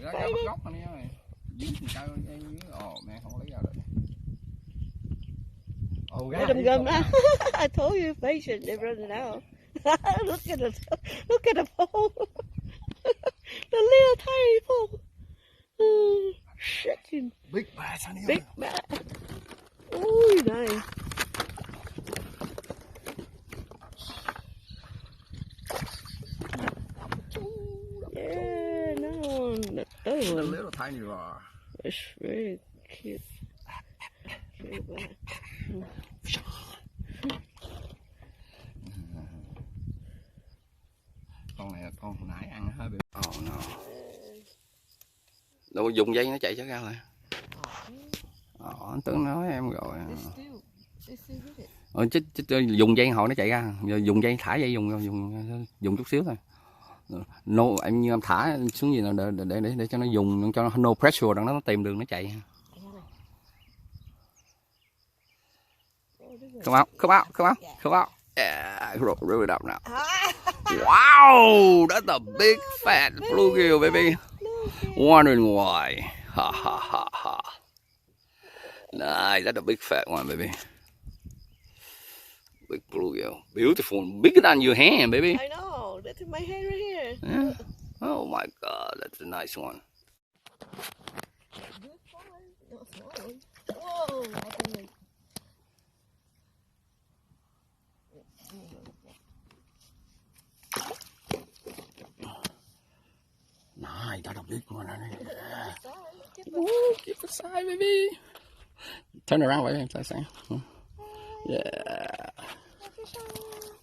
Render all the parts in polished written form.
Ra bắt góc này ơi. Dưới cao mẹ không lấy ra được. Let them go now. I told you, patient. They're running out. Look at the pole. The little tiny pole. Oh, shaking. Big bass, honey. Big bass. Oh, nice. Yeah, no, the other one. Little tiny one. It's very cute. Very bad. Con này con hồi nãy ăn hơi bị. Oh no. Đâu dùng dây nó chạy cho ra rồi. Anh tưởng nói em rồi. Dùng dây hồi nó chạy ra, giờ dùng dây thả dây dùng chút xíu thôi. No, em như em thả xuống gì nào để cho nó dùng cho nó no pressure đặng nó tìm đường nó chạy. Come out. Yeah, roll it up now. Wow, that's a big fat bluegill, baby. Wondering why? Ha ha ha ha. Nice, that's a big fat one, baby. Big bluegill, beautiful, bigger than your hand, baby. I know, that's in my hand right here. Yeah. Oh my God, that's a nice one. Good one, not small one. Whoa, Nice, that's a big one, honey. Ooh, keep it side, baby. Turn around, baby. Yeah.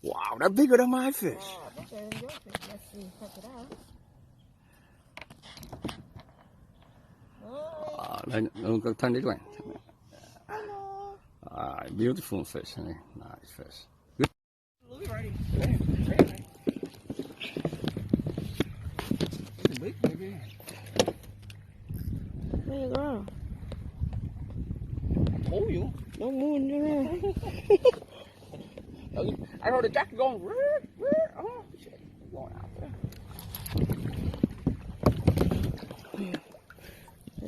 Wow, that's bigger than my fish. Oh, bigger than your fish. Let's see, check it out. Turn this way. Hello. Beautiful fish, honey. Nice fish. Good. Ready. Big, baby. Where you go? I told you. Don't move in your I heard the jacket going. Oh, shit. Going out there.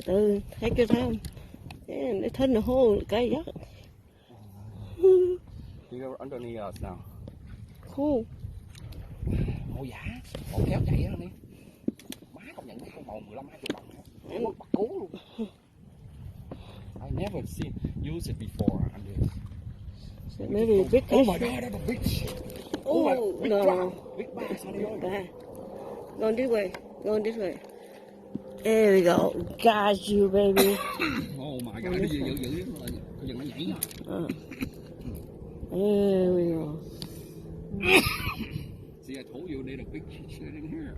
Từ take your time. Yeah, they turn the whole kayak. You go underneath us now. Cool. Ồ dạ, ồ kéo chạy đó đi. Má công nhận cái con mồi 15-20 đồng. Em bắt cứu luôn. I never seen use it before on this. So maybe big fish. Oh my God, that's a big shit. Oh, my, big no. drop. Big bass, honey. Bad. Going this way. Going this way. There we go. Got you, baby. Oh my God, giữ nó nhảy rồi. There we go. See, I told you there's a big shit in here.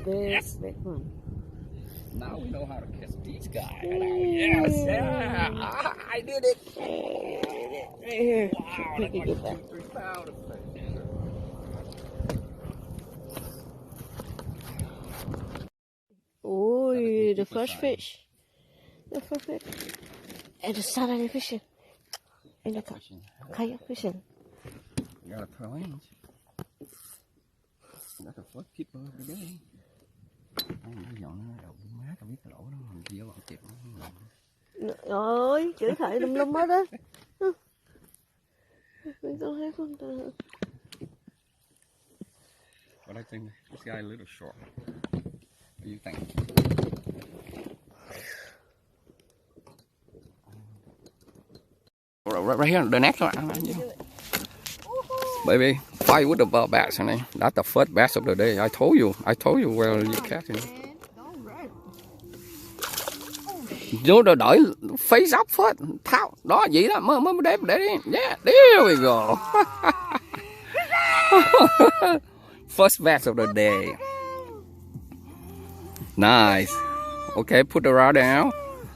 Yes. Big one. Now we know how to catch these guys. Yes, yeah. I did it. Right here. Wow, that's like 2-3 pounds of fish. Oh, the first fish. The first fish. And the Saturday fishing. And the kayak fishing. You gotta throw in. That's the first keeper of the day. Nó dọn nó đầu má tao biết cái lỗ đó mình vô bọn kịp nó. Ôi, chữ thầy lum lum hết á. Mình không thấy con tao. But I think this guy a little short. What do you think? Right here, the next one. Baby, fight with the bass, honey. That's the first bass of the day. I told you where you catching. Vô rồi đợi face up first. Thao. Đó vậy đó, mới để đi. Yeah, there we go. First bass of the day. Nice. Okay, put the rod down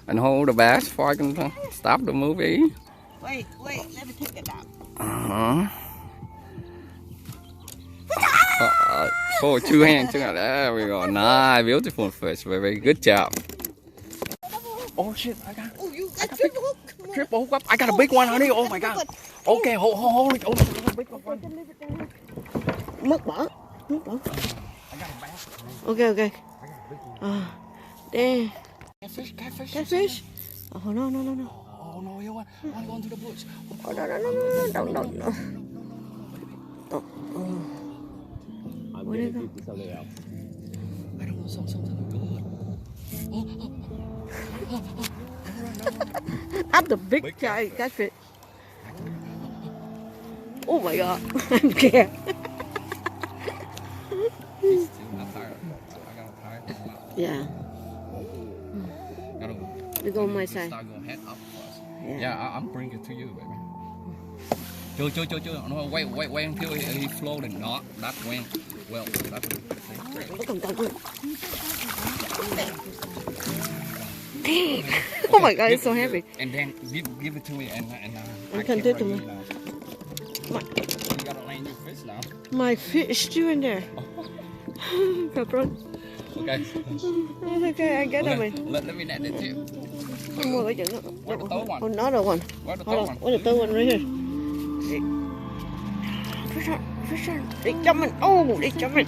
and hold the bass before I can stop the movie. Wait, let me take it out. Oh, two hands. There we go. Nice, beautiful fish, baby. Good job. Oh shit! I got. Oh, you got triple hook. Triple hook up. I got a big one, honey. Oh my God. Okay, hold it. Oh, big one. Mất bỏ. I got a bass. Okay. I got a big one. There. Catfish, catfish. Catfish? Oh, no. Oh no, you want to go into the bush. Oh, no. Oh. Where'd it go? I don't know, something good. That's the big giant catfish. Oh my god, I'm scared. Yeah. You go on my side. Yeah, I'm bringing it to you, baby. Chưa. No, wait until he floating. Not that when. Well, that's the thing. Oh my god, it's so heavy. And then give it to me and I can do it to me. You gotta land your fish now. My fish is still in there. Capron. Okay. It's okay, I get them in. Let me net it too. Where's the third one? Another one. Where's the Hold third on. one? Where's the third one right here? Fish on. They jumping. Oh, they jumping.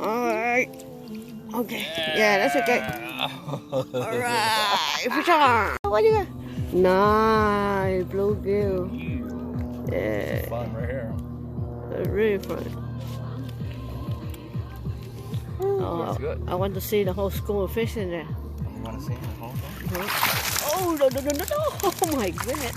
Alright. Okay. Yeah, that's okay. Alright. Fish on. What you got? Nice. Bluegill. Yeah. Fun right here. That's really fun. Oh, good. I want to see the whole school of fish in there. You want to see the whole thing? Oh, no. Oh my goodness.